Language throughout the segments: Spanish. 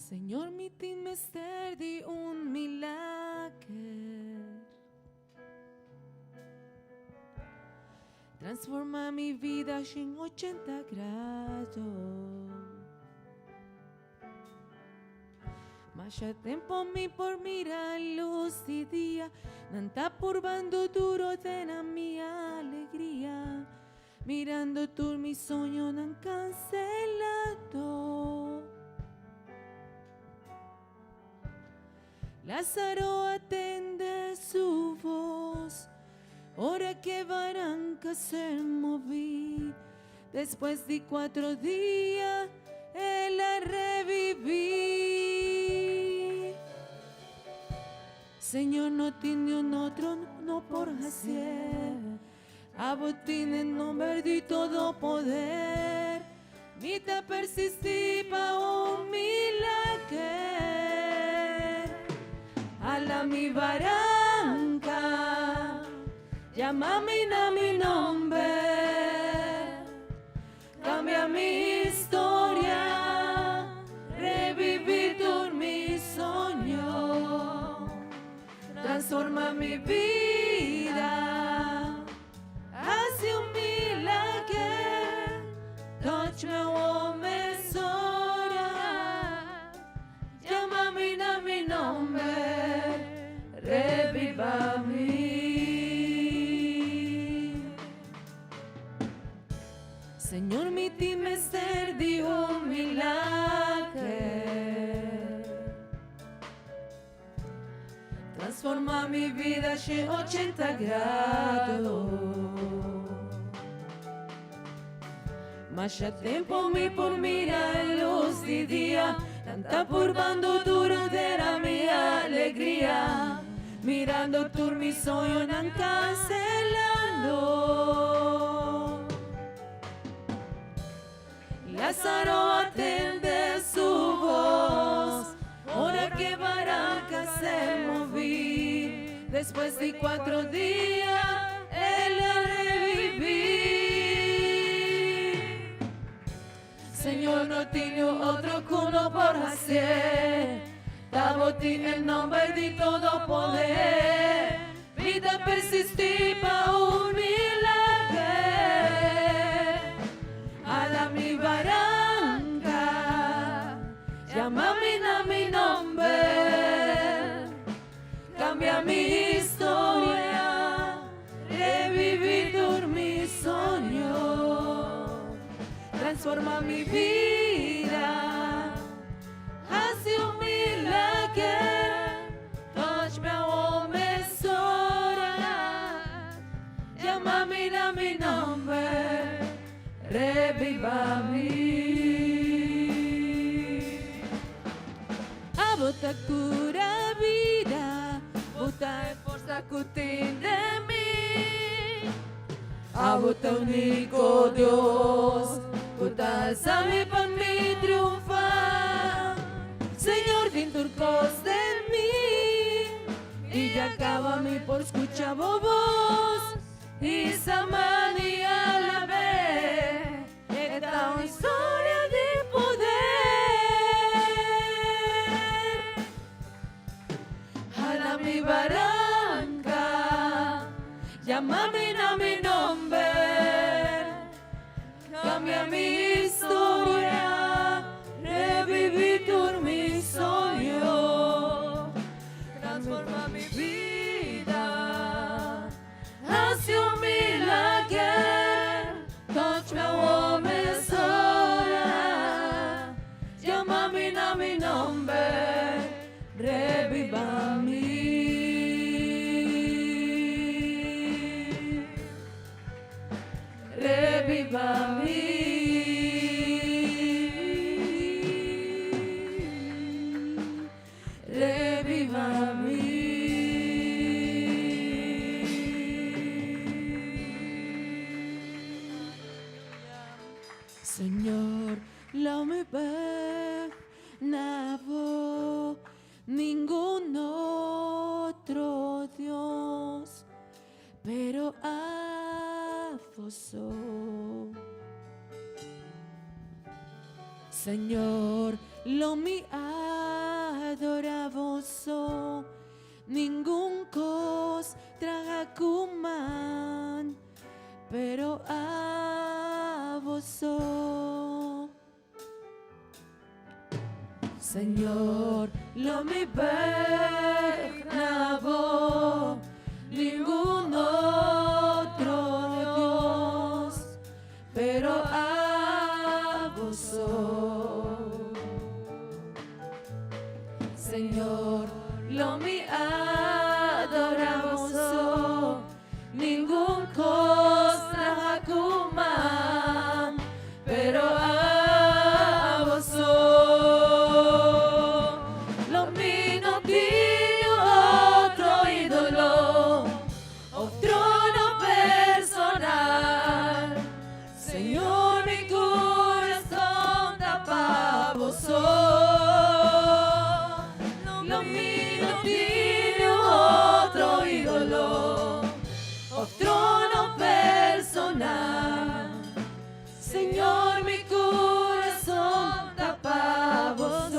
Senhor, me tem mister de milagre. Transforma mi vida en 80 grados. Mas já tempo me por mirar luz de dia, não tá purbando duro de na minha alegria. Mirando tu mi sonho não cancelado. Lázaro atende su voz, hora que Barranca se moví. Después de 4 días, él la reviví. Señor, no tiene un otro, no por hacer. A vos tiene el nombre de todo poder. Mi te persistí pa' un milagre. A la mi Barranca, llámame a mi nombre. Cambia mi historia, reviví tu mi sueño. Transforma mi vida, hace un milagre. Touch me one mesora, llámame a mi nombre, reviva mí. Señor, mi time ser de un milagre. Transforma mi vida en 80 grados. Mas ya tiempo mi por mirar luz de día, tanta purbando duro de la mi alegría. Mirando tu mi sueño nan cancelando. Lázaro atende su voz, hora que Barranca se moví. Después de 4 días, él la reviví. Señor, no tiene otro cuno por hacer. Tavo tiene el nombre de todo poder. Vida persistí pa' un milagre. A la mi Barranca, llámame a mi nombre. Cambia mi historia, reviví tu mi sueño. Transforma mi vida, hace un milagre. Touch me a mesora, llámame a mi nombre, reviva mí. A bota cura vida, bota forza que tem de mí. A bota único Dios, bota alzame para mí triunfar. Señor, din turcos de mí, y ya acaba mi por escuchar voz. Y Samani a la vez, esta una historia de poder. A la mi Barranca, llámame a mi nombre. Cambia mi historia, reviví tu mi sueño. Transforma mi vida, hace un milagre. Touch me one mesora, llámame a mi nombre, reviva mí. Reviva mí. Reviva mí. Señor, la me ve nabo, ningún otro Dios, pero a vos. Señor, lo mi adoravoso, ningún cos tragacuman, pero a vos, Señor, lo mi pernavo, ningún otro Dios, pero a vos, Señor, lo mi adoravoso, ningún cosa jacuma, pero a vos, lo mi no tiene otro ídolo, otro no personal, Señor, mi corazón da pa' vos. Lo mío tiene otro ídolo, otro no personal. Señor, mi corazón da pa' vos.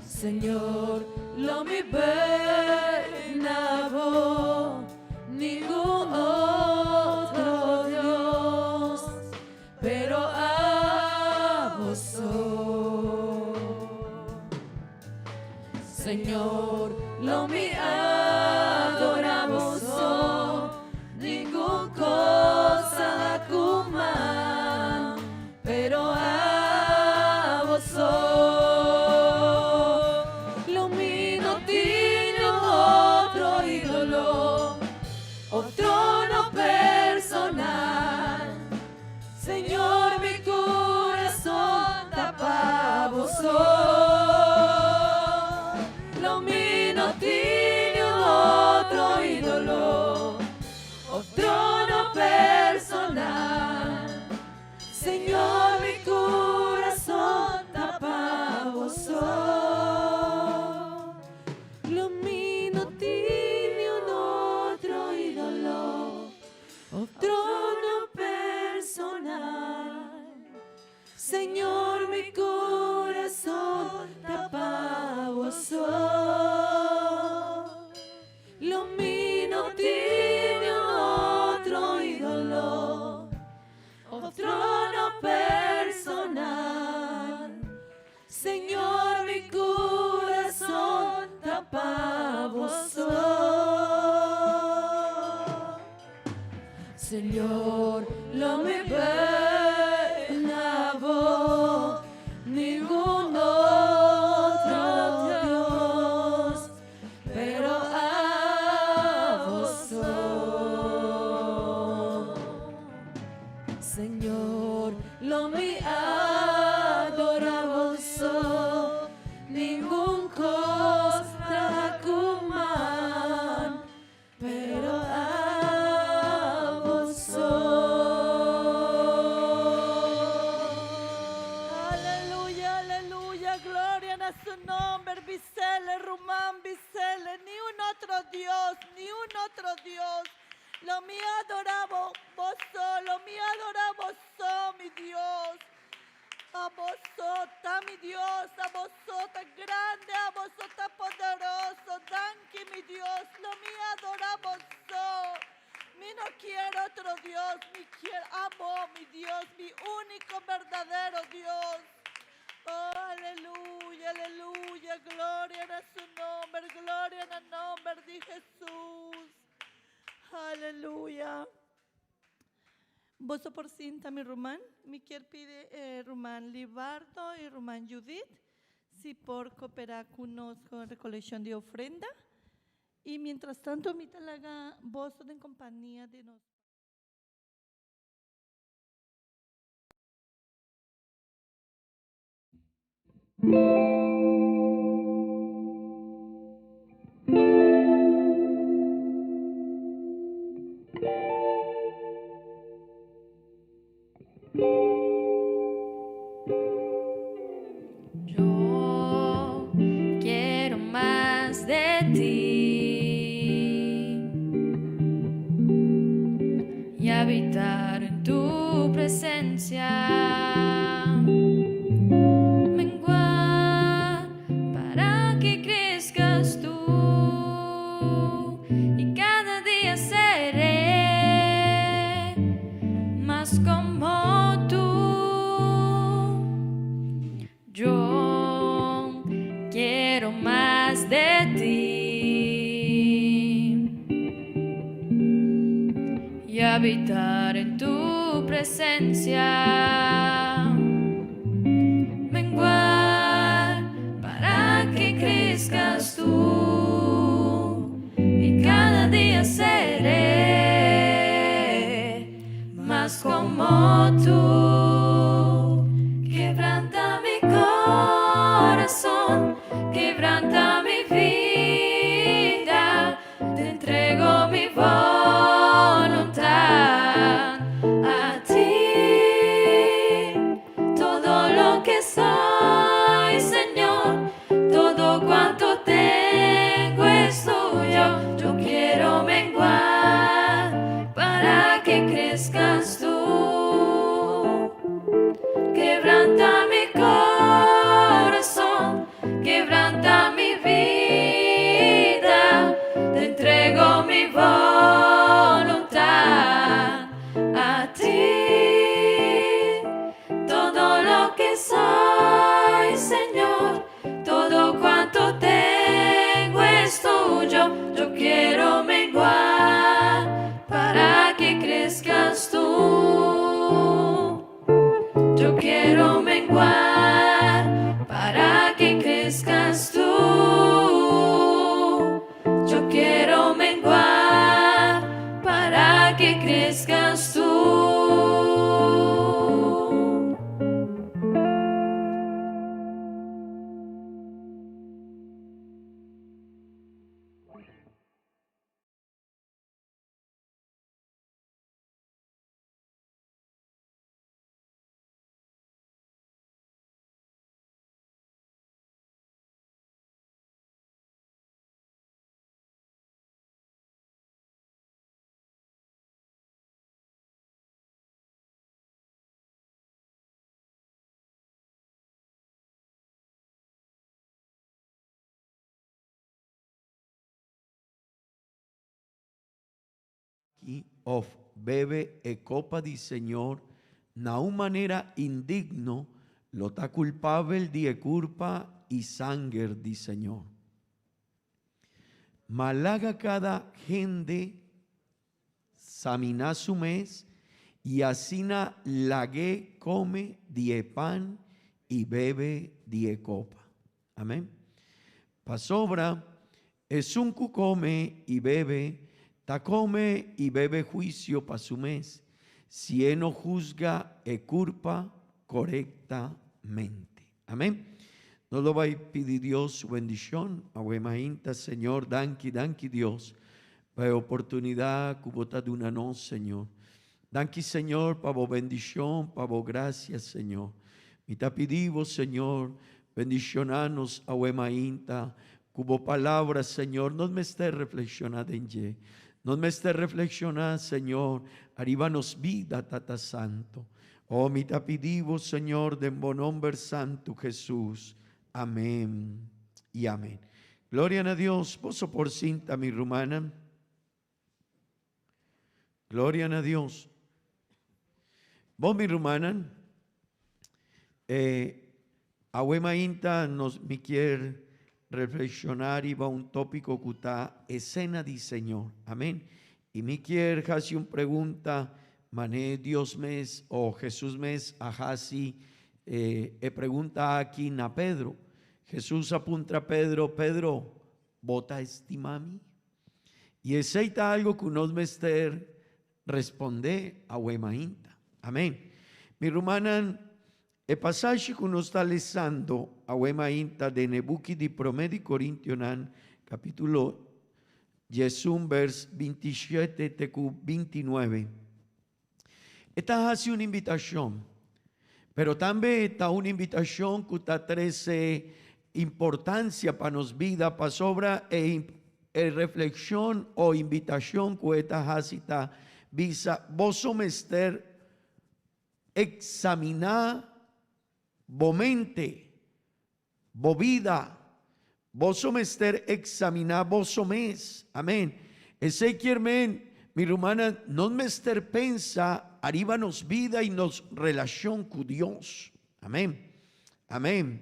Señor, lo mi pernavo, ningún otro Dios, pero a vos. Señor, lo mi adoramos, ningún cosa cuma, pero a vos. Lo mi no tiene otro ídolo, otro no personal. Señor, mi corazón da pa' vos. Lo mío no tiene otro ídolo, otro no personal. Señor, mi corazón da pa' vos. Lo mío no tiene otro ídolo, otro no personal. Señor, mi corazón da pa' vos. Lo mío no tiene otro ídolo, otro no personal. Señor, mi corazón da pa' vos. Señor, lo mi pernavo, ningún otro Dios, pero a vos. Señor, lo mi adoramos, ningún costa cuman, pero a vos. Aleluya, aleluya, gloria a su nombre, Bisele, Rumán, Bisele, ni un otro Dios, ni un otro Dios. Lo mío adoramos vos, lo mío adoramos, mi Dios. A vos está mi Dios, a vos tan grande, a vos tan poderoso, danke mi Dios, lo mío adoramos. Mi no quiero otro Dios, mi quiero, amo mi Dios, mi único verdadero Dios. Oh, aleluya, aleluya, gloria a su nombre, gloria al nombre de Jesús. Aleluya. Vos por cinta mi Rumán, mi quiere pide Rumán Libardo y Rumán Judith, si por cooperar con nosotros con recolección de ofrenda. Y mientras tanto, mi talaga vos en compañía de nosotros. Yo quiero más de ti y habitar en tu presencia. Me más como tú. Yo quiero más de ti y habitar en tu presencia. Menguar para que crezcas tú y cada día seré más como tú. Quebranta mi corazón, quebranta mi vida, te entrego mi voluntad a ti. Todo lo que soy, Señor, todo cuanto tengo es tuyo. Yo quiero menguar para que crezcas tú. Quebranta mi corazón, quebranta mi vida, te entrego mi voluntad a ti. Todo lo que soy, Señor, todo cuanto tengo es tuyo. Yo quiero menguar para que crezcas tú. Yo quiero menguar para que crezcas tú. Yo quiero menguar para que crezcas tú. Of bebe e copa di Señor, na un manera indigno, lo ta culpabel di e culpa y sanger di Señor. Malaga cada gente, samina su mes, y asina lague come die pan y bebe die copa. Amén. Pasobra es un cu come y bebe, ta come y bebe juicio pa su mes, si él no juzga e culpa correctamente. Amén. No lo va a pedir Dios su bendición. Aguemainta, Señor, danki Dios, para oportunidad cubota de una no, Señor. Danki, Señor, para vos bendición, para vos gracias, Señor. Y te pedimos, Señor, bendicionanos, aguemainta, cubo palabras, Señor, no me esté reflexionando en ye. No me esté reflexionando, Señor, arribanos vida, Tata Santo. Oh, mi te pedimos, Señor, de buen nombre santo Jesús. Amén y amén. Gloria a Dios. Poso por cinta, mi rumana. Gloria a Dios. Vos, mi rumana, Ahuema Inta nos me quiere reflexionar y va un tópico que está escena di Señor. Amén. Y me quiere hacer una pregunta, mané Dios mes o Jesús mes a Hasi, pregunta aquí na Pedro. Jesús apunta a Pedro, Pedro, ¿vota estimami? Y aceita algo que nos mester responde a Ahuema Inta. Amén. Mi rumanan, el pasaje que nos está leyendo a Ahuema Inta de Nebuki di Promedi Corintianan, capítulo 10, vers 27 tecu 29. Esta hace una invitación, pero también está una invitación que está trece importancia para nos vida, para sobra reflexión o invitación que esta hace está visa vos somester examinar vos mente, vos vida, vos somester examinar vos somes. Amén. Ese quiere, mi rumana, no mester pensa arriba nos vida y nos relación con Dios. Amén. Amén.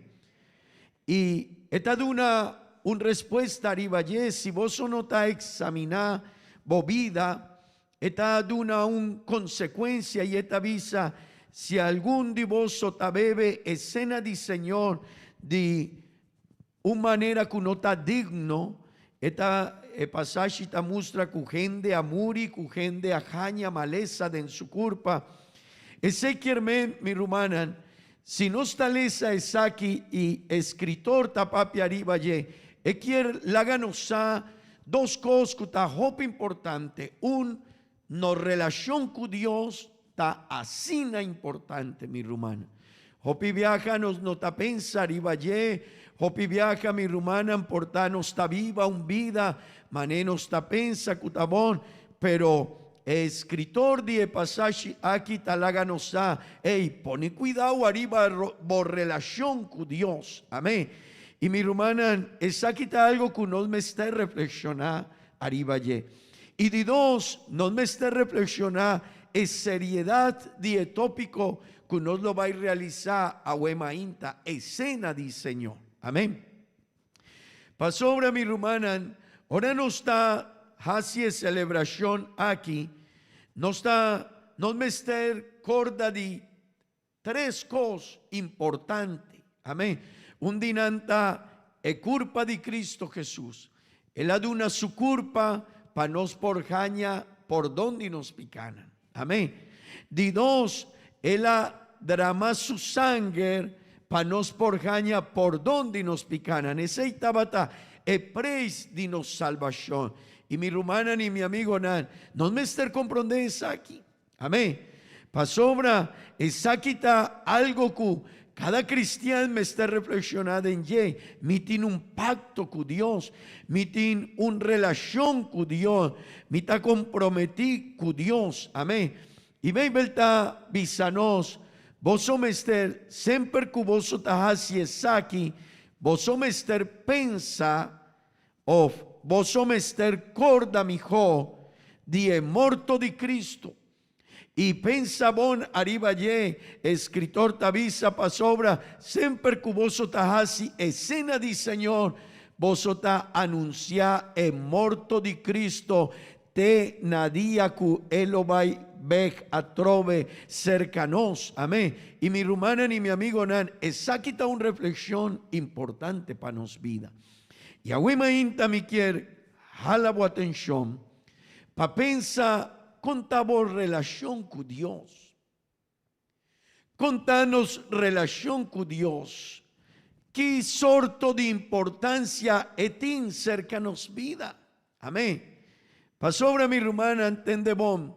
Y esta de una respuesta arriba, si vos no está examinar vos vida, esta de una consecuencia y esta visa, si algún de vos ta bebe escena de Señor de una manera que no está digno, esta pasaje está muestra que gente amuri, que gente ajaña maleza de en su culpa. Ese quiere mi rumanan, si no está lesa es aquí y escritor tapapi arriba quiere la ganosa dos cosas que está importante. No relación con Dios está así importante mi rumana. Hopi viaja nos no ta pensa arriba Hopi viaja mi rumana porta no está viva un vida, mané no está pensa cutabón, pero escritor de pasaje aquí talaga nos da, pone cuidado arriba por relación con Dios, amén. Y mi rumana, es aquí algo que no me está reflexionando arriba y de dos, no me está reflexionando es seriedad de tópico que nos lo va a realizar a Huemainta, escena de Señor. Amén. Pasó ahora mi rumana, ahora no está hacia celebración aquí, no me está corda de tres cosas importantes. Amén. Un dinanta es culpa de Cristo Jesús. Él aduna su culpa para nos por jaña por donde nos picanan. Amén. De dos, él drama su sangre para nos por jaña por donde nos picanan. Ese tabata es preis de nos salvación. Y mi rumana ni mi amigo nan, no me estar comprendiendo aquí. Amén. Pasobra, esa quita algo que cada cristiano me está reflexionando en me tiene un pacto con Dios, me tiene una relación con Dios, me está comprometido con Dios. Amén. Y me velta bisanos, vos somester, siempre que vos estás aquí, vos somester pensa, of vos somester corda mijo, die morto de Cristo. Y pensa bon arriba escritor tavisa pasobra, siempre que vos estás escena de Señor, vos anuncia el morto de Cristo, te nadia que él vai bej a trove cercanos. Amén. Y mi rumana ni mi amigo nan, esa quita una reflexión importante para nos vida. Y a Huemainta mi quiere, jala bu atención, pa pensa contamos relación con Dios. Contanos relación con Dios. ¿Qué sorto de importancia etin cercanos vida? Amén. Pasobra mi rumana entende bon.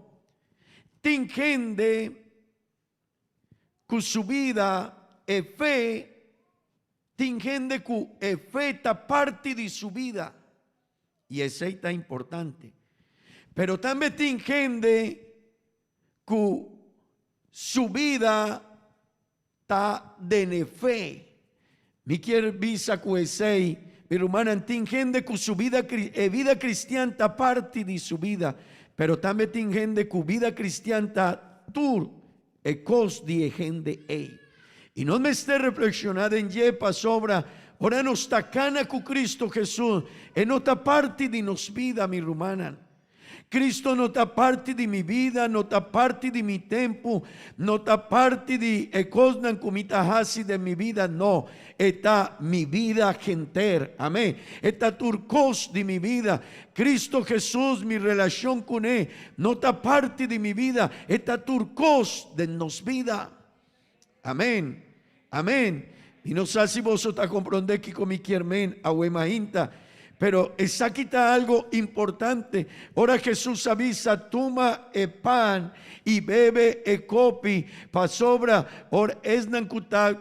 Tin gente con su vida e fe, tin gente cu e fe ta parte de su vida. Y ese está importante. Pero también tiene gente que su vida está de fe. Mi quiere visa que pero hermana, tiene gente que su vida cristiana está parte de su vida. Pero también tiene gente que vida cristiana está tur e cos de gente. Y no me esté reflexionando en yepa sobra. Ahora no está cana con Cristo Jesús. En otra parte de nos vida, mi rumana. Cristo no está parte de mi vida, no está parte de mi tiempo, no está parte de cosas que de mi vida, no. Está mi vida genter, amén. Está turcos de mi vida. Cristo Jesús, mi relación con Él, no está parte de mi vida, está turcos de nos vida. Amén, amén. Y no sé si vos está comprender que con mi quiermen a Huemainta. Pero esa quita algo importante. Ahora Jesús avisa, toma el pan y bebe el copi. Pasobra, ahora es nancuta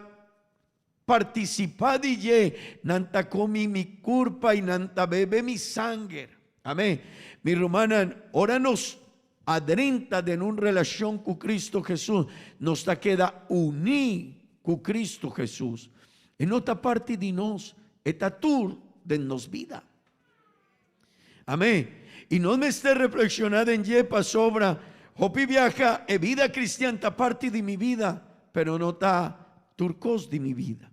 participar de ye, nanta comi mi culpa y nanta bebe mi sangre. Amén. Mi romana, ahora nos adrenta de una relación con Cristo Jesús. Nos queda unir con Cristo Jesús. En otra parte de nos, esta tour de nos vida. Amén. Y no me esté reflexionando en yepa sobra. Hopi viaja e vida cristiana ta parte de mi vida, pero no ta turcos de mi vida.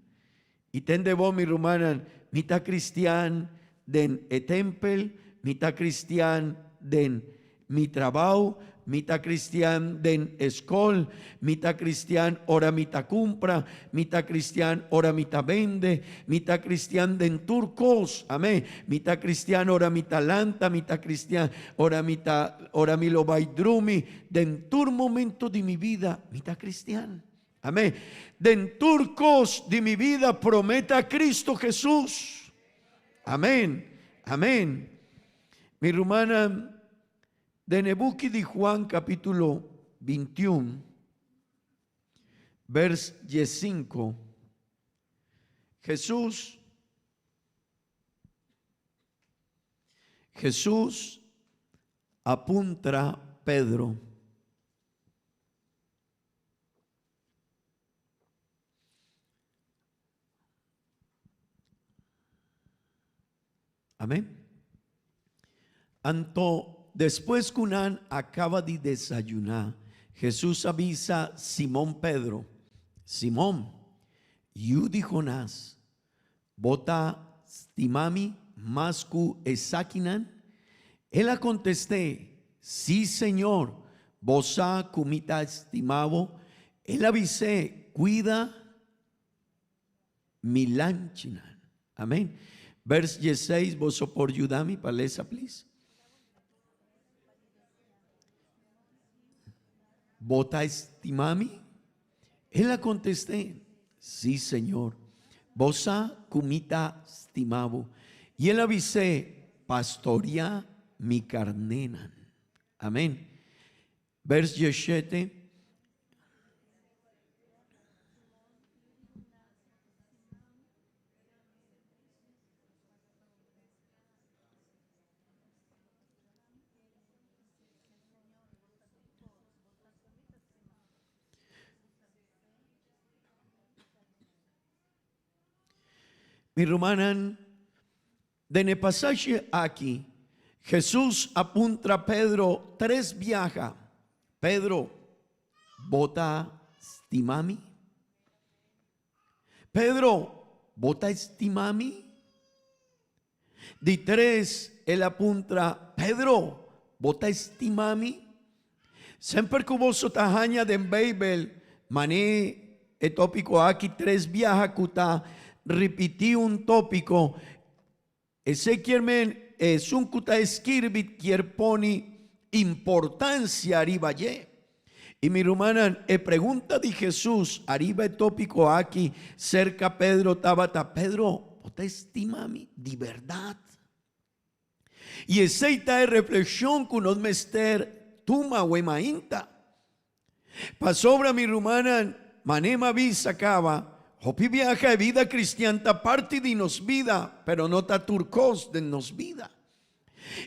Y tende vos mi rumanan, mitad cristian den e tempel, mitad cristian den mi trabajo, mitad cristian den escol, mitad cristian ora mitad compra, mitad cristian ora mitad vende, mitad cristian den turcos, amén, mitad cristian ora mitad lanta, mitad cristian ora mi lo baidrumi, den tur momento de mi vida, mitad cristian, amén, den turcos de mi vida prometa Cristo Jesús, amén, amén. Mi rumana de Nebuki de Juan capítulo 21, vers 5, Jesús apunta a Pedro. Amén. Después que Unán acaba de desayunar, Jesús avisa a Simón Pedro: Simón, Yudi Jonás, bota stimami más que esakinan. Él le contesté: sí, Señor, vos kumita estimado. Él avisé: cuida mi lanchinan. Amén. Vers 16, vos por ayudami, palesa, please. ¿Bota estimami? Él le contesté: sí, Señor, bosa kumita estimado. Y él avisé: pastoria mi carnenan. Amén. Vers 17. Mi romanan, de el pasaje aquí, Jesús apunta a Pedro 3 viaja. Pedro, bota estimami. Pedro, bota estimami. De 3, él apunta: Pedro, bota estimami. Siempre que vos tajaña de Bible, mané el tópico aquí 3 viaja kuta. Repetí un tópico. Ese quiere es un kuta escribit quiere pone importancia arriba ye. Y mi rumana, pregunta de Jesús arriba el tópico aquí cerca Pedro tabata: Pedro, ¿vos te estima a mí de verdad? Y esa reflexión que nos mester tuma huemainta. Pasobra mi rumana, manema visa acaba. Hopi viaja de vida cristiana parte de nos vida, pero no ta turcos de nos vida.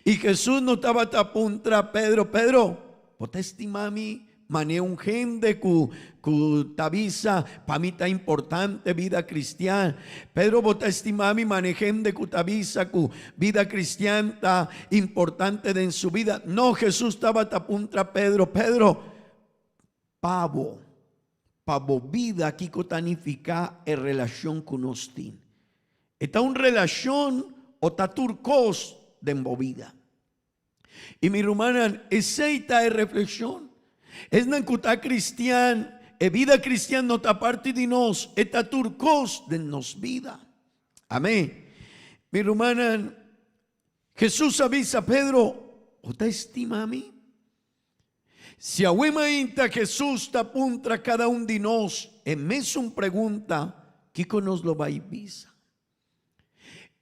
Y Jesús no estaba apunta Pedro: Pedro, ¿vos te estima a mí? Mané un gente que tabisa para mí está importante vida cristiana. Pedro, ¿vos te estima a mí? Mané gente que tabisa que vida cristiana está importante en su vida. No, Jesús estaba apunta Pedro: Pedro, pavo vida aquí cotanifica en relación con Austin. Está una relación o ta turcos de movida. Y mi rumana, esa es reflexión. Es na cuta cristiana, vida cristiana no ta parte de nos, está turcos de nos vida. Amén. Mi rumana, Jesús avisa a Pedro: ¿o te estima a mí? Si a inta Jesús te apunta a cada uno de nos, en mesum pregunta, ¿qué nos lo va a visa?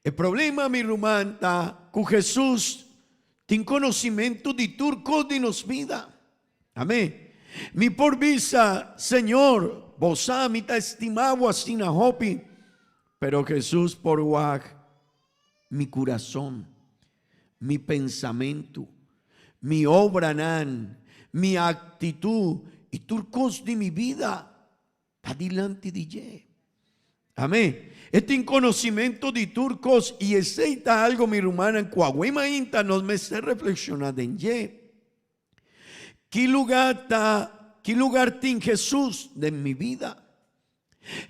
El problema, mi rumanta, que Jesús tiene conocimiento de turcos de nos vida. Amén. Mi por visa, Señor, vos a mí te estimado así na hopi, pero Jesús por guaj, mi corazón, mi pensamiento, mi obra nan, mi actitud y turcos de mi vida está delante de ye. Amén. Este conocimiento de turcos y aceita algo mi rumana en Coahuima Inta nos me se reflexionando en ye. ¿Qué lugar tiene Jesús de mi vida?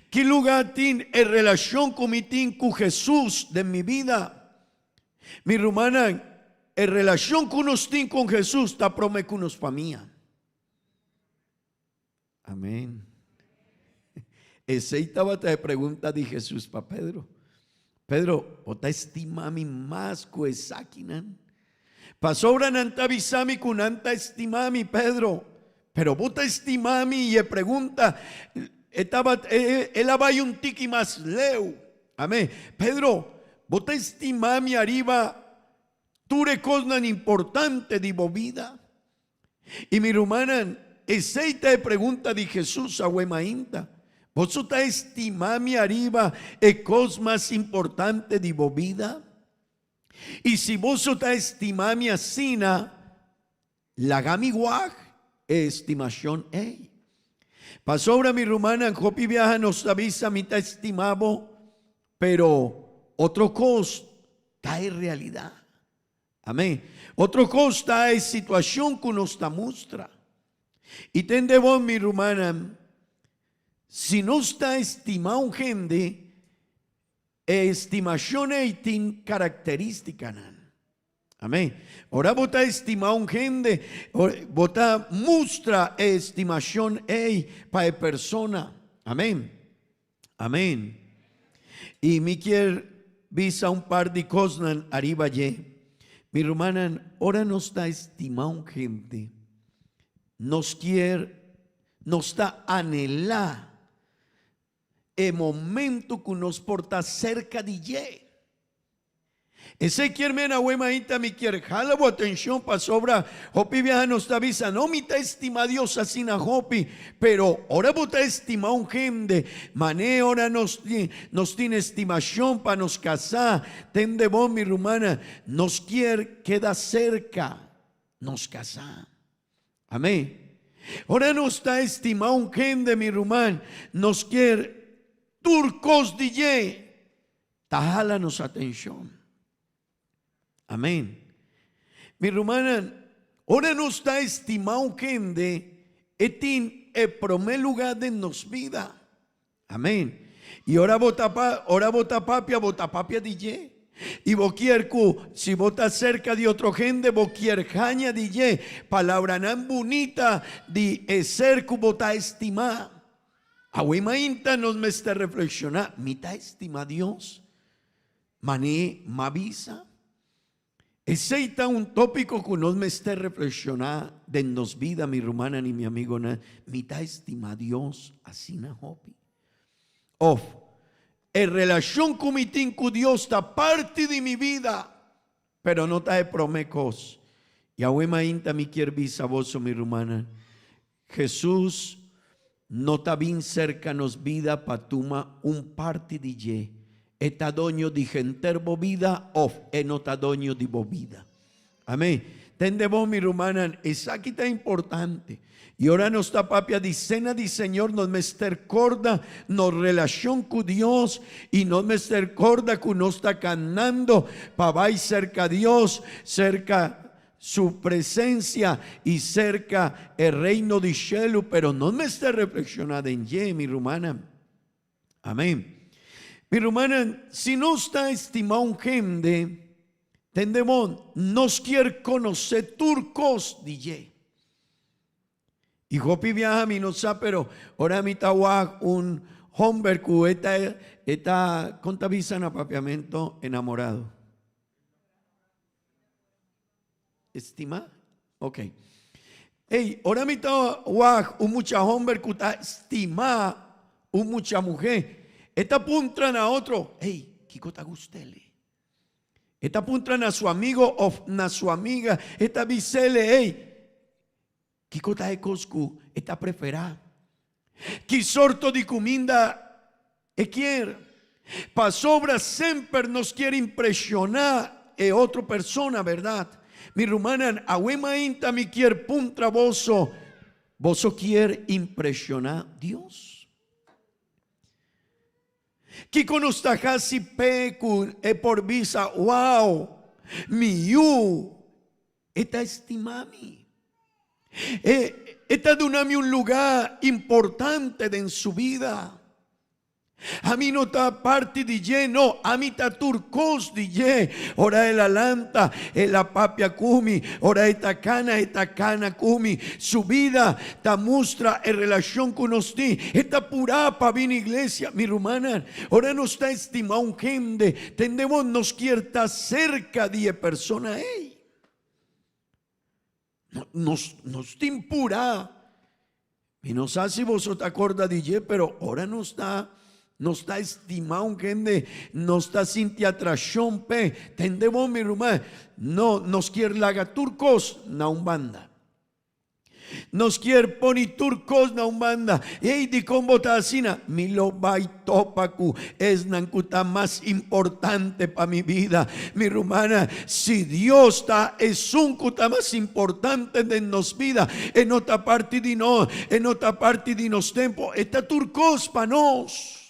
¿Qué lugar tiene en relación con Jesús de mi vida? Mi hermana, en relación con nos tiene con Jesús, está prome con nos familia. Amén. Esa estaba la pregunta de Jesús para Pedro. Pedro, ¿vos estima a mí más que Esaquinan? Pasó nanta visami con nanta estima a mí, Pedro. Pero vos estima a mí y le pregunta, él había un tiki más leu. Amén. Pedro, vos estima a mí arriba, tú eres cosa importante de vida. Y mi hermana, esa es pregunta de Jesús a Huemainta. ¿Vos estimami arriba es cosa más importante de vida? Y si vos estimami asina, la gami guaj estimación ey. Pasó ahora mi hermana en Jopi viaja nos avisa mitad estimado, pero otro cosa está en realidad. Amén. Otro cosa está en situación que nos muestra. Y tende vos mi hermana, si no está estimado gente, estimación tiene características. Amén. Ahora vota estimado gente, vota muestra estimación para persona. Amén. Amén. Y me quiero visa un par de cosas arriba allí. Mi hermana, ahora no está estimado gente, nos está anhelando el momento que nos porta cerca de ye. Ese quiere mena huemaita mi quiere jala bu atención pa sobra Hopi viaja nos avisa no mita estima Dios así na Hopi, pero ahora bota estima un gente mané ahora nos tiene estimación para nos casar. Tende vos mi hermana, nos quiere queda cerca nos casar. Amén. Ahora nos está estimado un gente mi hermano, nos quiere turcos DJ, tajálanos atención. Amén. Mi hermana, ahora no está estimado gente, etin el primer lugar de nos vida. Amén. Y ahora vota papia DJ. Y boquierco, si vota cerca de otro gente, boquier jaña DJ, palabra nan bonita de cerco vota estimar. Ahuimainta nos me está reflexionar, mitad estima Dios, mané mavisa. Ese está un tópico que nos me está reflexionar de nos vida, mi hermana ni mi amigo, mitad estima Dios, así na hopi. En relación con mi tinco Dios está parte de mi vida, pero no está de promecos. Y ahuimainta mi quiere visa vos, mi hermana, Jesús no está bien cerca nos vida patuma un parte de ye. Está doño de gente vida no está doño de vida. Amén. Tende vos mi hermana, esa aquí está importante. Y ahora nos está papia de cena de Señor, nos mester corda, nos relación con Dios y nos mester corda que nos está canando para vai cerca Dios, cerca su presencia y cerca el reino de cielo, pero no me está reflexionando en ye, mi hermana. Amén. Mi hermana, si no está estimado un gente, tendemos, nos quiere conocer turcos de ye. Y Jopi viaja a mi no sabe, pero ahora mi tawa un hombre que está contabilizando apapiamento enamorado. ¿Estima? Ok. Hey, ahora mi tawa un mucha hombre que está estima un mucha mujer. Esta puntran a otro. Hey, ¿qué cosa gustele? Esta puntran a su amigo o a su amiga. Esta bisele, hey. ¿Qué cosa es coscu? Esta prefera. ¿Qué sorto de comida quiere? Pa sobra siempre nos quiere impresionar a otra persona, ¿verdad? Mi hermana, ahuema inta mi quiere puntra voso. Voso quiere impresionar a Dios. ¿Qué conosta casi pecu por visa? Wow, mi yu, esta estimami. Esta dunami un lugar importante en su vida. A mí no está parte di je, no, a mí está turcos di je. Ora la lanta, la papia kumi, ora esta cana kumi. Su vida ta muestra en relación con usted. Esta pura pa bien iglesia, mi rumana. Ora no está estimado un gente. Tendemos nos quiere estar cerca de persona. Nos está impura. Y no sé si vos te acordas de je, pero ahora no está estimado un gente, no está sin atracción, tendemos mi rumá, no nos quiere laga turcos na umbanda. Nos quiere poner turcos na umbanda. Y di combo ta asina, mi lo bai topaku es nankuta más importante para mi vida. Mi rumana, si Dios está es un kuta más importante de nos vida, en otra parte de no, en otra parte de nos tiempo, está turcos para nos.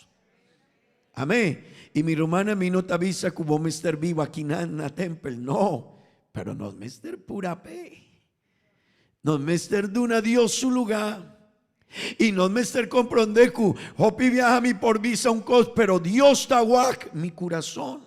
Amén. Y mi hermana mi no te avisa que vos me estar vivo aquí en la temple. No, pero nos me estar pura pe. Nos me estar de una Dios su lugar. Y nos me estar comprender que hopi viaja mi por visa un cos, pero Dios está guac mi corazón.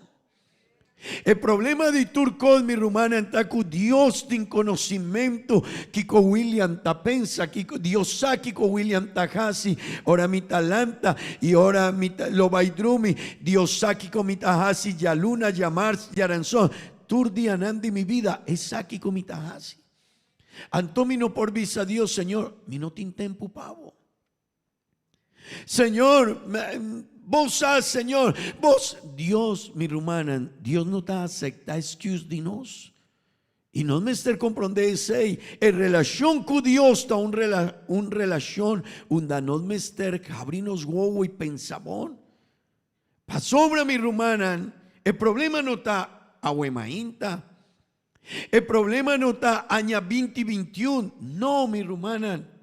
El problema de turcos, mi rumana, está que Dios tiene conocimiento que con William ta pensa, que Dios sabe con William tajasi, ora mi talanta y ora mi lo baidrumi, Dios sabe con mi tajasi, ya luna, ya mars, ya ranzón, turdi anandi mi vida, es aquí con mi tajasi. Antomino por visa Dios, Señor, mi no tin tempo pavo. Señor, vos sabes, Señor, vos, Dios, mi rumana, Dios no te acepta excuse de nos. Y no me esté comprender ese, en relación con Dios está un relación, donde no me esté abrinos huevo y pensabón. Pa sobra mi rumana, el problema no está a huemainta. El problema no está año 2021. No, mi rumana.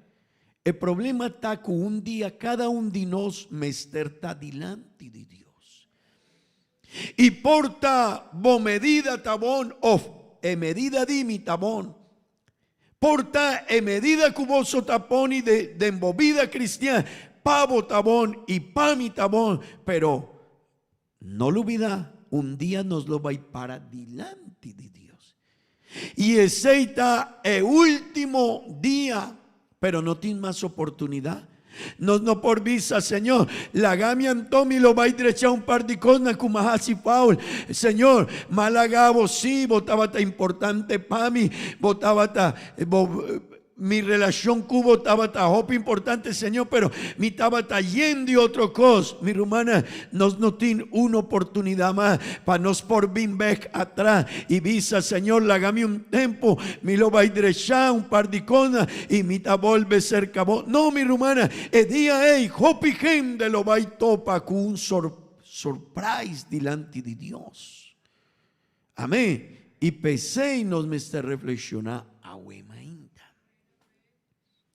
El problema está que un día cada uno de nos me está delante de Dios. Y porta bo medida tabón o medida di mi tabón. Porta medida que vos taponi de embobida cristiana. Pavo tabón y pa mi tabón. Pero no lo olvida, un día nos lo va a ir para delante de Dios. Y ese está el último día. Pero no tiene más oportunidad. No por visa, Señor. La gamia Antomi lo va a direchar un par de cosas como así Paul. Señor, malagabo sí, votaba tan importante para mí. Votaba tan mi relación cubo estaba tan importante, Señor, pero mi estaba tan yendo y otro cosa. Mi hermana, no tiene una oportunidad más para nos por bin back atrás y visa, Señor, lagame un tiempo, mi lo va a direchar un par de cosas y mi ta vuelve cerca. No, mi hermana, el día hopi gente lo va a topa con un surprise delante de Dios. Amén. Y pensé y nos me está reflexionando a huema.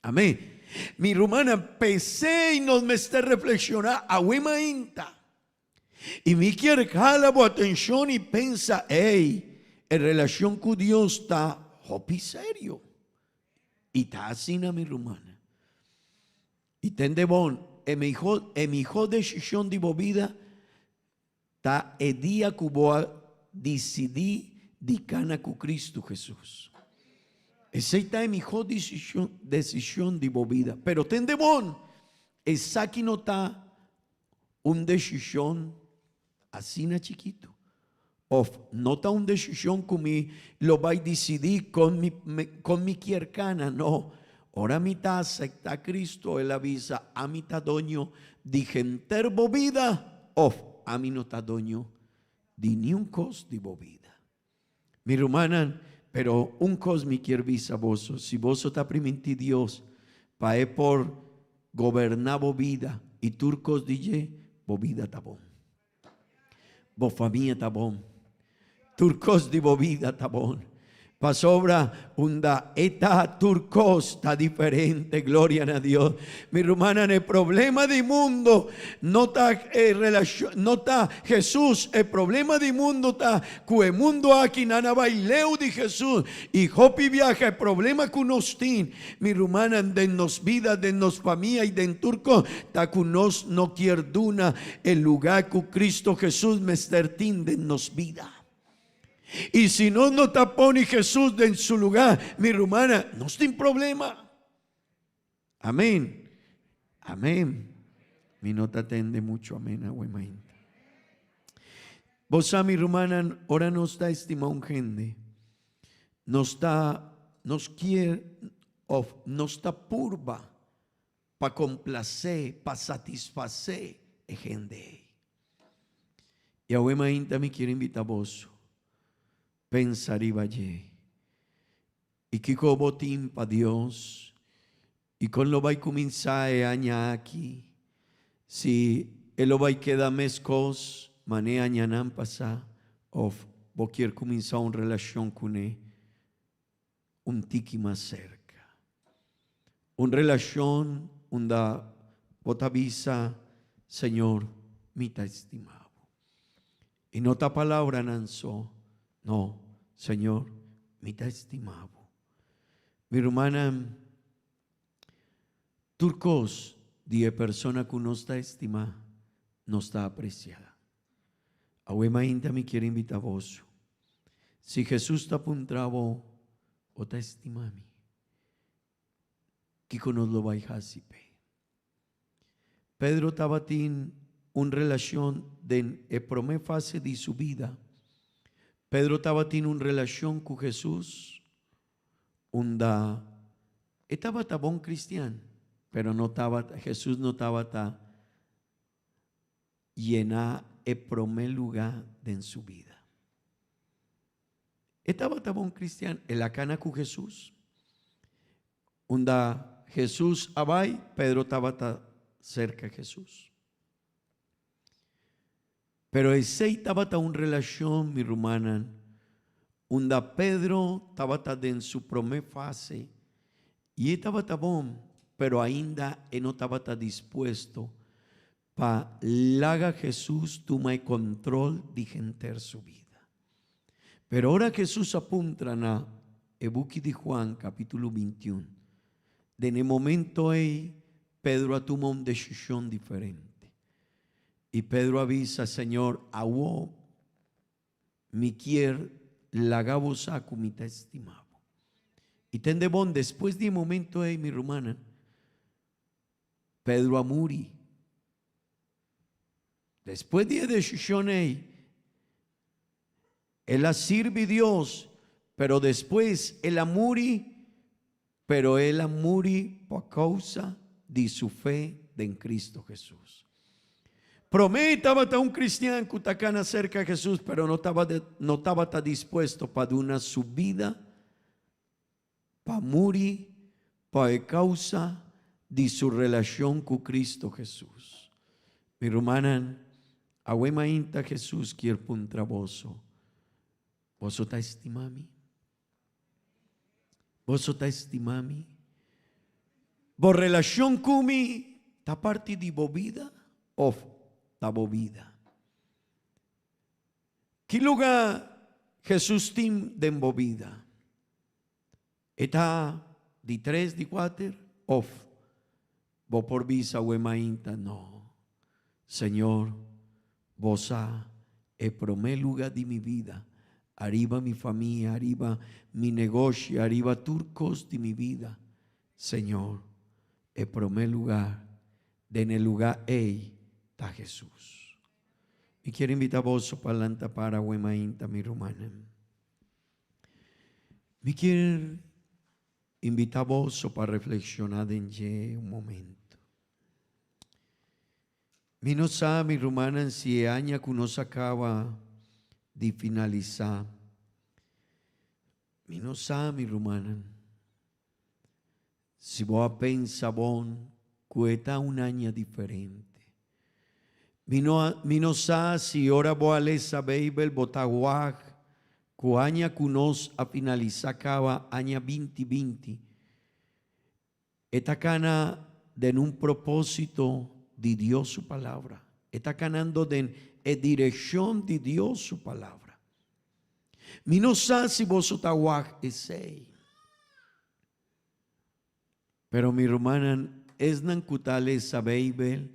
Amén. Mi rumana, pensé y nos me está reflexionando a huema inta. Y me quiere jalar atención y pensa, en relación con Dios está hopi serio. Y está así na mi rumana. Y tende bon, en mi hijo decisión de vida, está el día que voy a decidir de cana con Cristo Jesús. Ese está en mi decisión de vida. Pero tende bon, esa aquí no está una decisión así na chiquito. O no está una decisión que me lo va a decidir con mi quiercana, no. Ahora mi ta acepta a Cristo, él avisa a mi ta doño de gente vida, o a mí no ta doño de ni un cos de vida. Mi hermana, pero un cos me quiere visa vos, si vos está primiti Dios, pae por gobernar vida y turcos dije, vida tabón. Bo familia tabón. Turcos de vida tabón. Pasobra unda eta turcos está diferente, gloria a Dios. Mi hermana, el problema del mundo no está no está Jesús, el problema del mundo está que el mundo aquí nana baileu de Jesús y hopi viaja. El problema que nos tiene, mi hermana, de nos vida, de nos familia y de en turco, está que nos no quierduna el lugar que Cristo Jesús me estertín de nos vida. Y si no nos tapone Jesús en su lugar, mi hermana, no tiene problema. Amén. Amén. Mi nota atende mucho. Amén. Vos, mi hermana, ahora nos está estimado gente. Nos quiere, nos está purba para complacer, para satisfacer a gente. Y ahora me quiere invitar a vos. Pensar y valle. Y que como timpa Dios. Y con lo va a comenzar a aña aquí. Si él lo va a quedar mescos, mané añanan pasa. O vos quiere comenzar una relación con él. Un tiki más cerca. Una relación donde vos te avisa, Señor, mi ta estimado. Y no ta palabra nanzo. No, Señor, mi ta estimado. Mi hermana, turcos, 10 personas que no está estimada, no está apreciada. Ahuema inta me quiere invitar a vos. Si Jesús está apuntado, o te estima a mí, que con nos lo va a dejar así. Pedro estaba en una relación de la primera fase de su vida. Pedro estaba en una relación con Jesús, donde estaba buen cristiano, pero no estaba, Jesús no estaba tan llena el primer lugar en su vida. Estaba buen cristiano, en la cana con Jesús, donde Jesús abay, Pedro estaba cerca de Jesús. Pero ese estaba en una relación, mi hermana, donde Pedro estaba en su primera fase y estaba bon, pero ainda no estaba dispuesto para que Jesús tome control de gente su vida. Pero ahora Jesús apunta a Ebuki de Juan, capítulo 21. En el momento ahí, Pedro tomó una decisión diferente. Y Pedro avisa, Señor, awo mi quier lagabo saco mi ta estimado. Y tende bon, después de un momento ahí, mi hermana, Pedro amuri. Después de decisión ahí, él sirve a Dios, pero después él amuri, pero él amuri por causa de su fe en Cristo Jesús. Estaba un cristiano que estaba cerca de Jesús, pero no estaba dispuesto para una subida, para morir, para causa de su relación con Cristo Jesús. Mi hermana, ahuema inta Jesús quiere puntra voso. Vos está estimami. Vos está estimami. Por relación con mi, está parte de vida o la vida. ¿Qué lugar Jesús tiene de movida? ¿Está de 3, de 4? ¿O vos por visa o emainta? No. Señor, vos el primer lugar de mi vida. Arriba mi familia, arriba mi negocio, arriba turcos de mi vida. Señor, el primer lugar, en el lugar está Jesús. Y quiero invitar a vos para la para Huemainta, mi hermana. Me quiero invitar a vos para reflexionar en un momento. Mi no sabe, mi hermana, si el año que nos acaba de finalizar. Mi no sabe, mi hermana, si vos pensás que está un año diferente. Mi no sabe si ahora vos a leer esa Biblia, botaguaj, Cuaña cunos a finalizar año 2020. Esta cana de un propósito de Dios su palabra. Está canando de dirección de Dios su palabra. Mi no sé si vos sei. Pero mi hermana, es nan cutale sabeibel,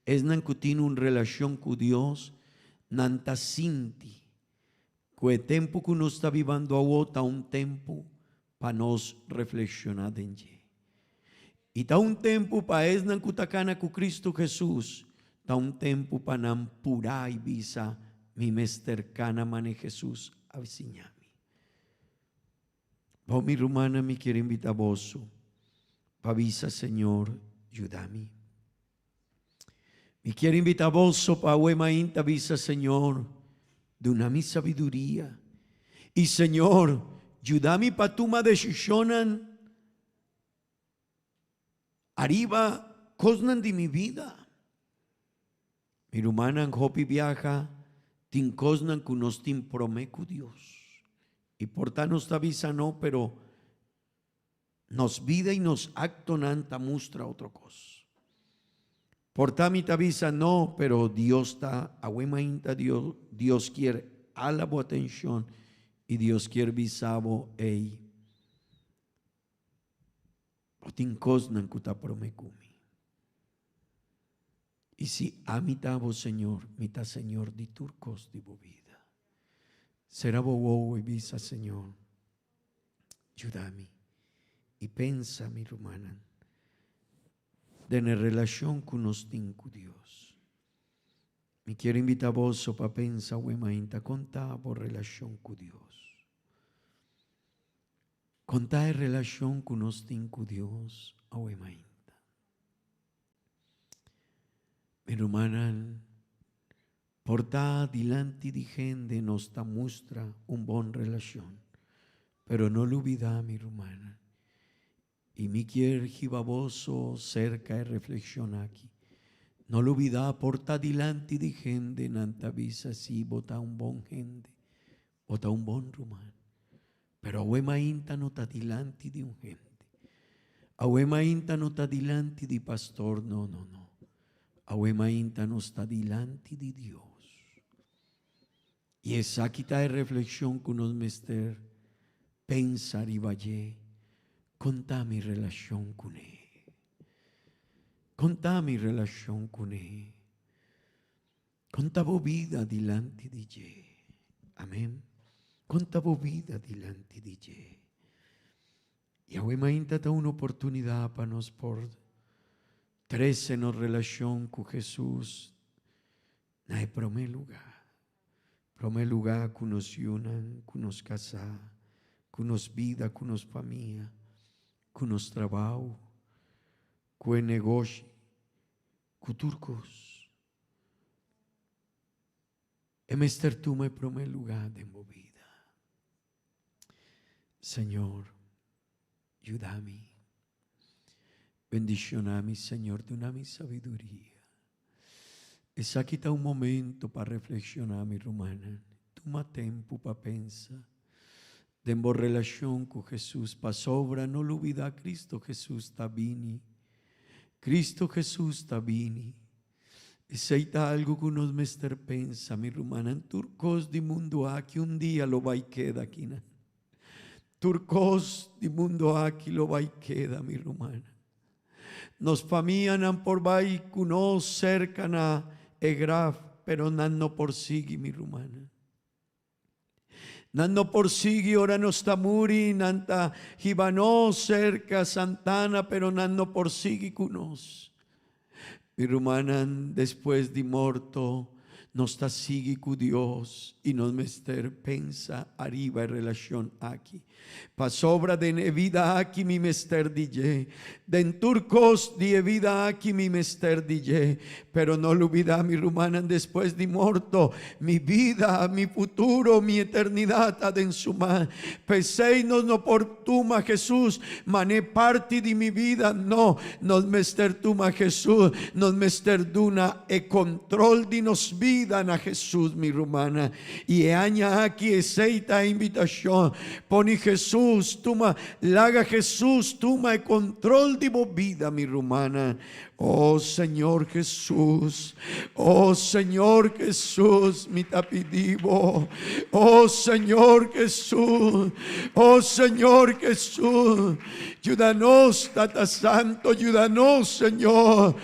es nan cutin una relación con Dios, nanta sinti. Que el tiempo que nos está viviendo ahora, un tiempo para nos reflexionar en él. Y está un tiempo para es nan cutacana con Cristo Jesús, está un tiempo para nan pura y visa mi mestercana mane Jesús aviciñami. Vos mi hermana me quiere invitar a vos, para visa Señor, ayúdame. Me quiere invitar a vos para huemainta visa Señor, de una mi sabiduría. Y Señor, ayúdame para tu ma decisionan arriba cosnan de mi vida. Mi hermana en hopi viaja, tin cosnan que nos tin promeco Dios. Y por tanto nos avisa no, pero nos vida y nos acto nanta muestra otra cosa. Por tanto te avisa no, pero Dios está a Dios quiere a la atención y Dios quiere visavo ei. Otin cosnan kuta promekumi. Y si a mitad vos Señor, mitad Señor di turcos di bo vida. Será bobo y visa Señor. Ayúdame. Y pensa mi hermana. De la relación con nos con Dios. Me quiero invitar a vos para pensar huemainta contar por relación con Dios. Contar en relación con nos con Dios a huemainta. Mi hermana, portar delante de gente nos da muestra un bon relación, pero no lo olvida mi hermana. Y mi quiere jibaboso cerca y reflexiona aquí. No lo olvida porta delante de gente nanta visa si bota un bon gente, bota un bon rumano. Pero ahuema inta no está delante de un gente. Ahuema inta no está delante de pastor, no. Ahuema inta no está delante de Dios. Y esa quita de reflexión con nos mester pensar y valle. Contá mi relación con Él. Contá mi relación con Él. Contá vos vida delante de Él. Amén. Contá vos vida delante de Él. Y ahora mainta da una oportunidad para nos por tres en relación con Jesús. No hay primer lugar. Primer lugar que nos unan, que nos casan, que nos vida, que nos familia. Com nos trabalho, com o negócio, com turcos. É mester tu me primeiro lugar de minha vida. Senhor, ajuda-me. Bendiciona-me, Senhor, dá-me sabedoria. Esse aqui está momento para reflexionar, minha irmã. Toma tempo para pensar. Demos relación con Jesús, para sobra, no lo olvida, Cristo Jesús está vini. Cristo Jesús está vini. Ese está algo que nos mester pensa, mi hermana, en turcos de mundo aquí un día lo va y queda aquí. Turcos de mundo aquí lo va y queda, mi hermana. Nos familian por vai que nos cercan a egraf, pero no por sigui, mi hermana. Nando por sigui ora no está muri, nanta hibano cerca Santana, pero nando por sigui kunos. Mi hermana, después de morto, no está sigui con Dios y nos mester pensa arriba en relación aquí. Pa sobra de vida aquí mi mester DJ, de en turcos de vida aquí mi mester DJ, pero no lo olvida mi hermana, después de morto, mi vida, mi futuro, mi eternidad está en su mano. Pesenos no por tuma Jesús, mané parte de mi vida, no, nos mester tuma Jesús, nos mester duna e control de nos vida. vida na Jesus, mi romana. E aña aqui aceita a invitação. Põe Jesus, toma, laga Jesus, toma o controle de vo vida, mi romana. Oh Señor Jesús, oh Señor Jesús, mi tapidivo, oh Señor Jesús, oh Señor Jesús, ayúdanos, Tata Santo, ayúdanos, Señor,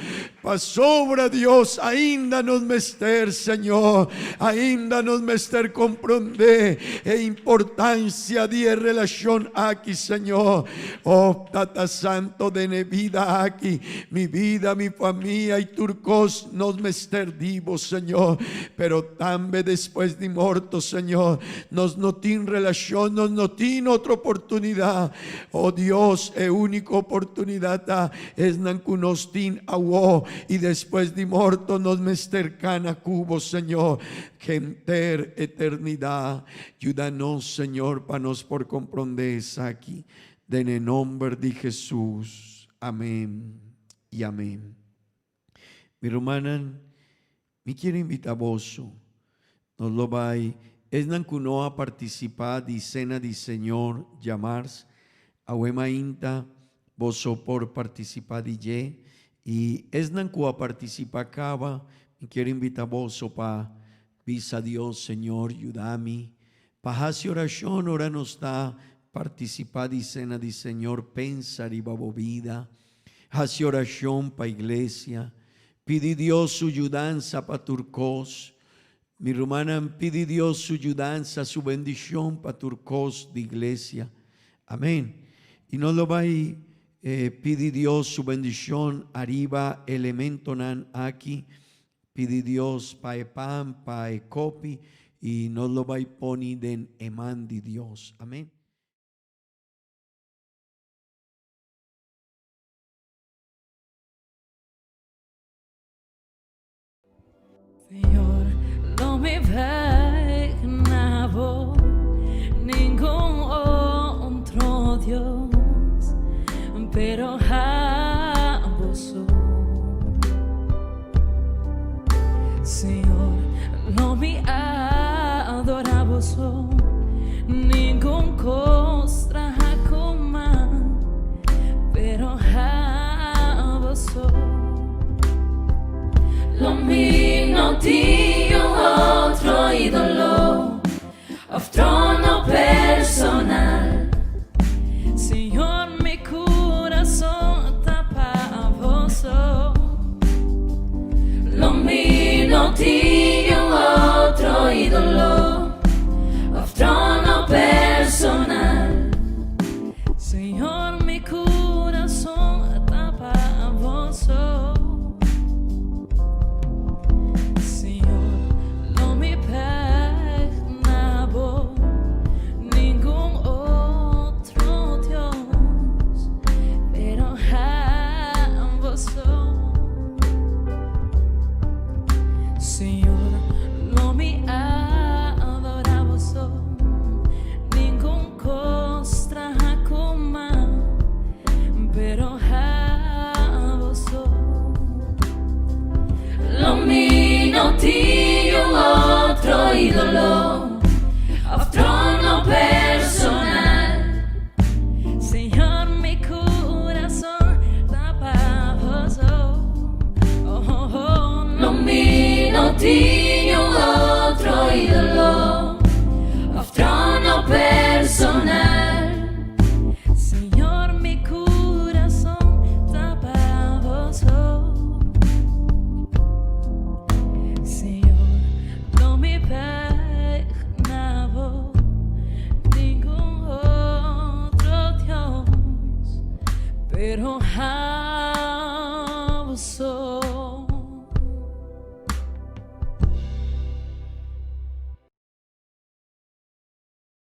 para sobra Dios, ainda nos mester, Señor, ainda nos mester comprender a importância de relação aqui, Señor, oh Tata Santo, de vida aqui, mi vida, mi familia y turcos nos mester vivos, Señor, pero también después de muerto, Señor, nos no tiene relación, nos no tiene otra oportunidad. Oh Dios, la única oportunidad es que nos tiene agua y después de muerto nos mester cana cubo, Señor, que enter eternidad. Ayúdanos, Señor, para nos por comprender aquí, en el nombre de Jesús. Amén. Y amén. Mi hermana, me quiero invitar a vos, nos lo vai, es nancuno a participar de cena de Señor, llamarse, a huema inta, vos por participar de ye, y es nancu a participar cava, me quiero invitar a vos para visa Dios, Señor, ayúdame, para hacer oración, ahora nos está participar de cena de Señor, pensar y babo vida, hace oración para iglesia, pide Dios su ayudanza para turcos, mi hermana, pide Dios su ayudanza, su bendición para turcos de iglesia, amén, y no lo va a pide Dios su bendición arriba, elemento nan aquí, pide Dios para pan, para copi, y no lo va a poner en emán de Dios, amén. Señor, no me imaginaba ningún otro Dios, pero a vos, Señor, no me adoraba ningún costra como, pero a vos. Lo mío no tiene otro ídolo, trono personal. Señor, mi corazón está para vos. Lo mío no tiene otro ídolo, trono personal. Señor, mi corazón está para vos. Ídolo, trono personal. Señor, mi corazón está para vos. Lo mío no tiene otro ídolo, trono personal. Señor, mi corazón está para vos. Señor, no me imaginaba ningún otro Dios, pero